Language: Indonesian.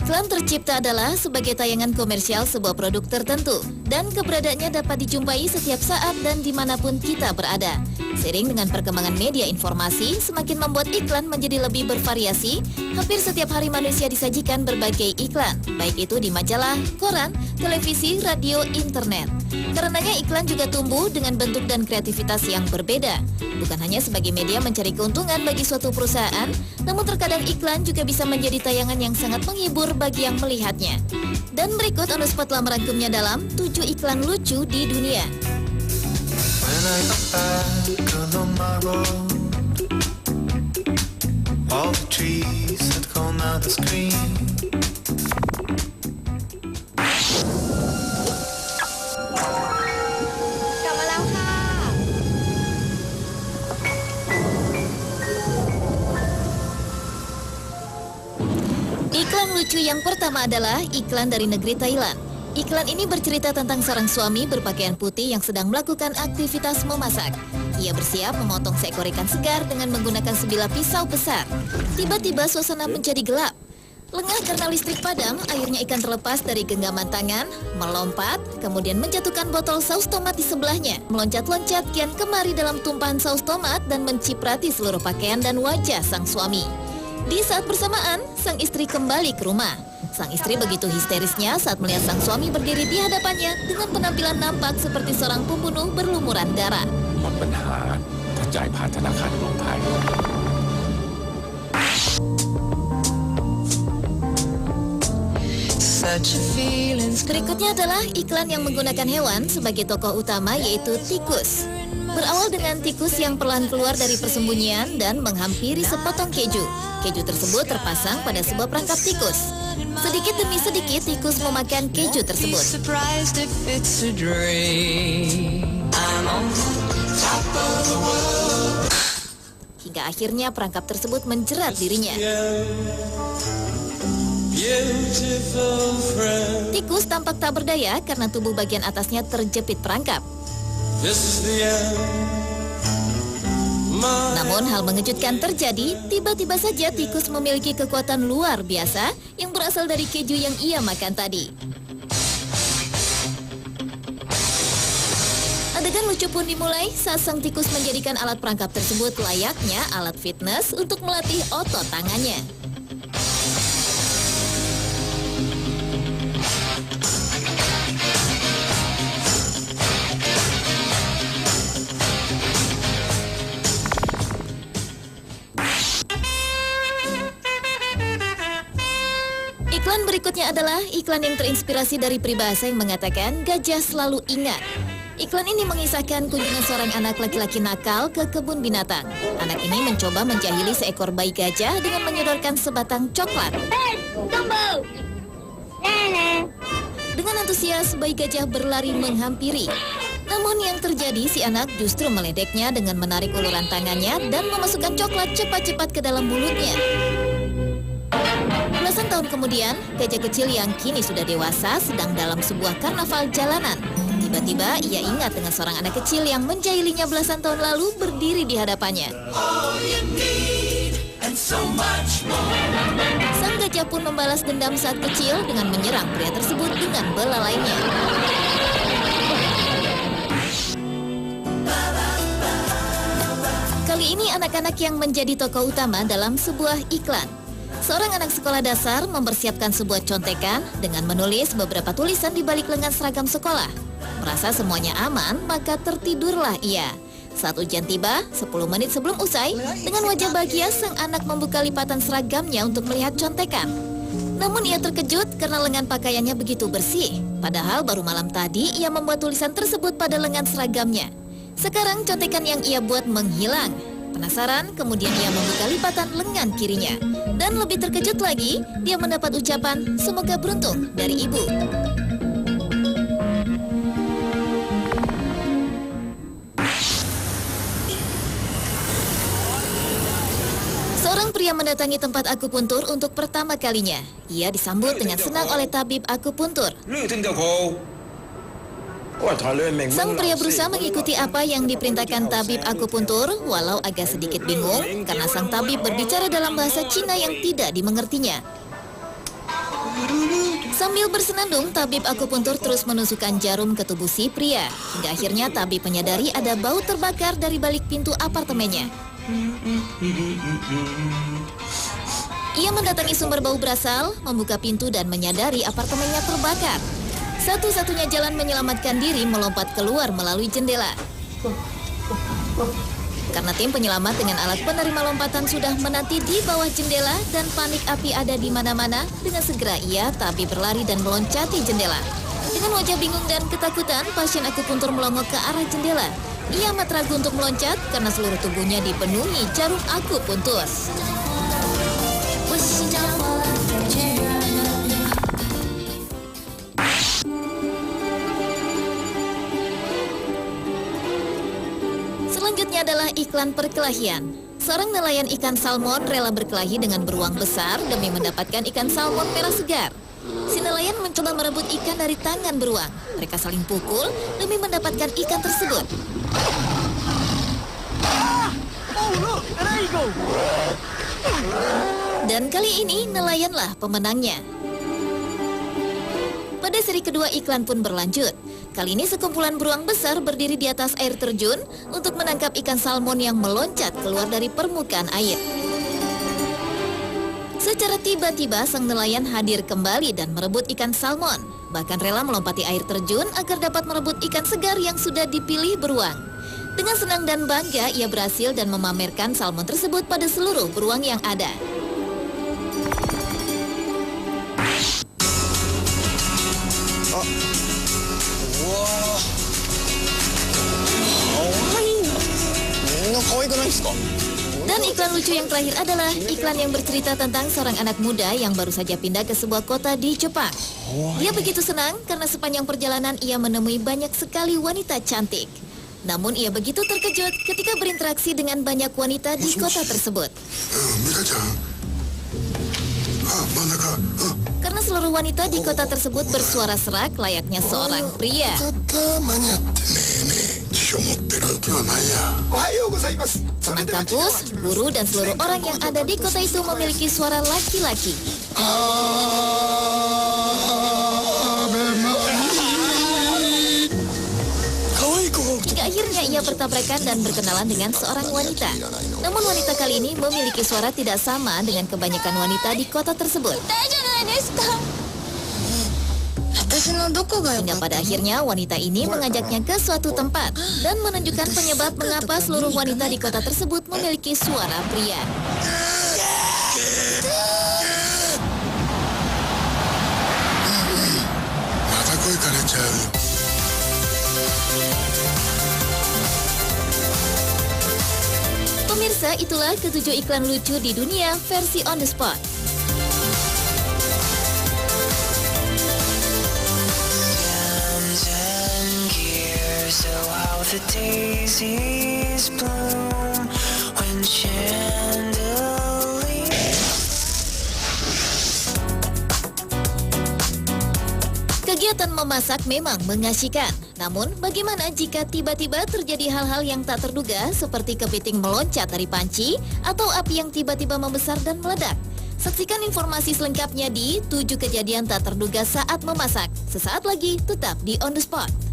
Iklan tercipta adalah sebagai tayangan komersial sebuah produk tertentu dan keberadaannya dapat dijumpai setiap saat dan dimanapun kita berada. Seiring dengan perkembangan media informasi, semakin membuat iklan menjadi lebih bervariasi. Hampir setiap hari manusia disajikan berbagai iklan, baik itu di majalah, koran, televisi, radio, internet. Karenanya iklan juga tumbuh dengan bentuk dan kreativitas yang berbeda. Bukan hanya sebagai media mencari keuntungan bagi suatu perusahaan, namun terkadang iklan juga bisa menjadi tayangan yang sangat menghibur bagi yang melihatnya. Dan berikut On The Spot telah merangkumnya dalam 7 iklan lucu di dunia. When I look back along my road, all the trees had gone out of green. Iklan lucu yang pertama adalah iklan dari negeri Thailand. Iklan ini bercerita tentang seorang suami berpakaian putih yang sedang melakukan aktivitas memasak. Ia bersiap memotong seekor ikan segar dengan menggunakan sebilah pisau besar. Tiba-tiba suasana menjadi gelap. Lengah karena listrik padam, akhirnya ikan terlepas dari genggaman tangan, melompat, kemudian menjatuhkan botol saus tomat di sebelahnya. Meloncat-loncat kian kemari dalam tumpahan saus tomat dan menciprati seluruh pakaian dan wajah sang suami. Di saat bersamaan, sang istri kembali ke rumah. Sang istri begitu histerisnya saat melihat sang suami berdiri di hadapannya dengan penampilan nampak seperti seorang pembunuh berlumuran darah. หมดปัญหาถ้าจ่ายผ่านธนาคารกรุงไทย Berikutnya adalah iklan yang menggunakan hewan sebagai tokoh utama, yaitu tikus. Berawal dengan tikus yang perlahan keluar dari persembunyian dan menghampiri sepotong keju. Keju tersebut terpasang pada sebuah perangkap tikus. Sedikit demi sedikit tikus memakan keju tersebut. Hingga akhirnya perangkap tersebut menjerat dirinya. Tikus tampak tak berdaya karena tubuh bagian atasnya terjepit perangkap. Namun hal mengejutkan terjadi, tiba-tiba saja tikus memiliki kekuatan luar biasa yang berasal dari keju yang ia makan tadi. Adegan lucu pun dimulai saat sang tikus menjadikan alat perangkap tersebut layaknya alat fitness untuk melatih otot tangannya. Iklan berikutnya adalah iklan yang terinspirasi dari peribahasa yang mengatakan gajah selalu ingat. Iklan ini mengisahkan kunjungan seorang anak laki-laki nakal ke kebun binatang. Anak ini mencoba menjahili seekor bayi gajah dengan menyodorkan sebatang coklat. Tunggu! Nenek! Dengan antusias, bayi gajah berlari menghampiri. Namun yang terjadi, si anak justru meledeknya dengan menarik uluran tangannya dan memasukkan coklat cepat-cepat ke dalam mulutnya. Belasan tahun kemudian, gajah kecil yang kini sudah dewasa sedang dalam sebuah karnaval jalanan. Tiba-tiba ia ingat dengan seorang anak kecil yang menjahilinya belasan tahun lalu berdiri di hadapannya. Sang gajah pun membalas dendam saat kecil dengan menyerang pria tersebut dengan belalainya. Kali ini anak-anak yang menjadi tokoh utama dalam sebuah iklan. Seorang anak sekolah dasar mempersiapkan sebuah contekan dengan menulis beberapa tulisan di balik lengan seragam sekolah. Merasa semuanya aman, maka tertidurlah ia. Saat ujian tiba, 10 menit sebelum usai, dengan wajah bahagia sang anak membuka lipatan seragamnya untuk melihat contekan. Namun ia terkejut karena lengan pakaiannya begitu bersih. Padahal baru malam tadi ia membuat tulisan tersebut pada lengan seragamnya. Sekarang contekan yang ia buat menghilang. Penasaran, kemudian ia membuka lipatan lengan kirinya. Dan lebih terkejut lagi, dia mendapat ucapan "Semoga beruntung" dari ibu. Seorang pria mendatangi tempat akupuntur untuk pertama kalinya. Ia disambut dengan senang oleh tabib akupuntur. Sang pria berusaha mengikuti apa yang diperintahkan tabib akupuntur, walau agak sedikit bingung karena sang tabib berbicara dalam bahasa Cina yang tidak dimengertinya. Sambil bersenandung, tabib akupuntur terus menusukkan jarum ke tubuh si pria. Hingga akhirnya tabib menyadari ada bau terbakar dari balik pintu apartemennya. Ia mendatangi sumber bau berasal, membuka pintu dan menyadari apartemennya terbakar. Satu-satunya jalan menyelamatkan diri melompat keluar melalui jendela. Karena tim penyelamat dengan alat penerima lompatan sudah menanti di bawah jendela dan panik api ada di mana-mana, dengan segera ia tapi berlari dan meloncati jendela. Dengan wajah bingung dan ketakutan, pasien akupuntur melongo ke arah jendela. Ia amat ragu untuk meloncat karena seluruh tubuhnya dipenuhi jarum akupuntur. Selanjutnya adalah iklan perkelahian. Seorang nelayan ikan salmon rela berkelahi dengan beruang besar demi mendapatkan ikan salmon merah segar. Si nelayan mencoba merebut ikan dari tangan beruang. Mereka saling pukul demi mendapatkan ikan tersebut. Dan kali ini nelayanlah pemenangnya. Pada seri kedua iklan pun berlanjut. Kali ini sekumpulan beruang besar berdiri di atas air terjun untuk menangkap ikan salmon yang meloncat keluar dari permukaan air. Secara tiba-tiba sang nelayan hadir kembali dan merebut ikan salmon. Bahkan rela melompati air terjun agar dapat merebut ikan segar yang sudah dipilih beruang. Dengan senang dan bangga ia berhasil dan memamerkan salmon tersebut pada seluruh beruang yang ada. Dan iklan lucu yang terakhir adalah iklan yang bercerita tentang seorang anak muda yang baru saja pindah ke sebuah kota di Jepang. Dia begitu senang karena sepanjang perjalanan ia menemui banyak sekali wanita cantik. Namun ia begitu terkejut ketika berinteraksi dengan banyak wanita di kota tersebut. Karena seluruh wanita di kota tersebut bersuara serak layaknya seorang pria. Teman kampus, guru, dan seluruh orang yang ada di kota itu memiliki suara laki-laki. Hingga akhirnya ia bertabrakan dan berkenalan dengan seorang wanita. Namun wanita kali ini memiliki suara tidak sama dengan kebanyakan wanita di kota tersebut. Hingga pada akhirnya wanita ini mengajaknya ke suatu tempat dan menunjukkan penyebab mengapa seluruh wanita di kota tersebut memiliki suara pria. Pemirsa, itulah ketujuh iklan lucu di dunia versi on the spot. The daisies bloom when Kegiatan memasak memang mengasyikan. Namun, bagaimana jika tiba-tiba terjadi hal-hal yang tak terduga seperti kepiting meloncat dari panci atau api yang tiba-tiba membesar dan meledak? Saksikan informasi selengkapnya di 7 kejadian tak terduga saat memasak. Sesaat lagi, tetap di On The Spot.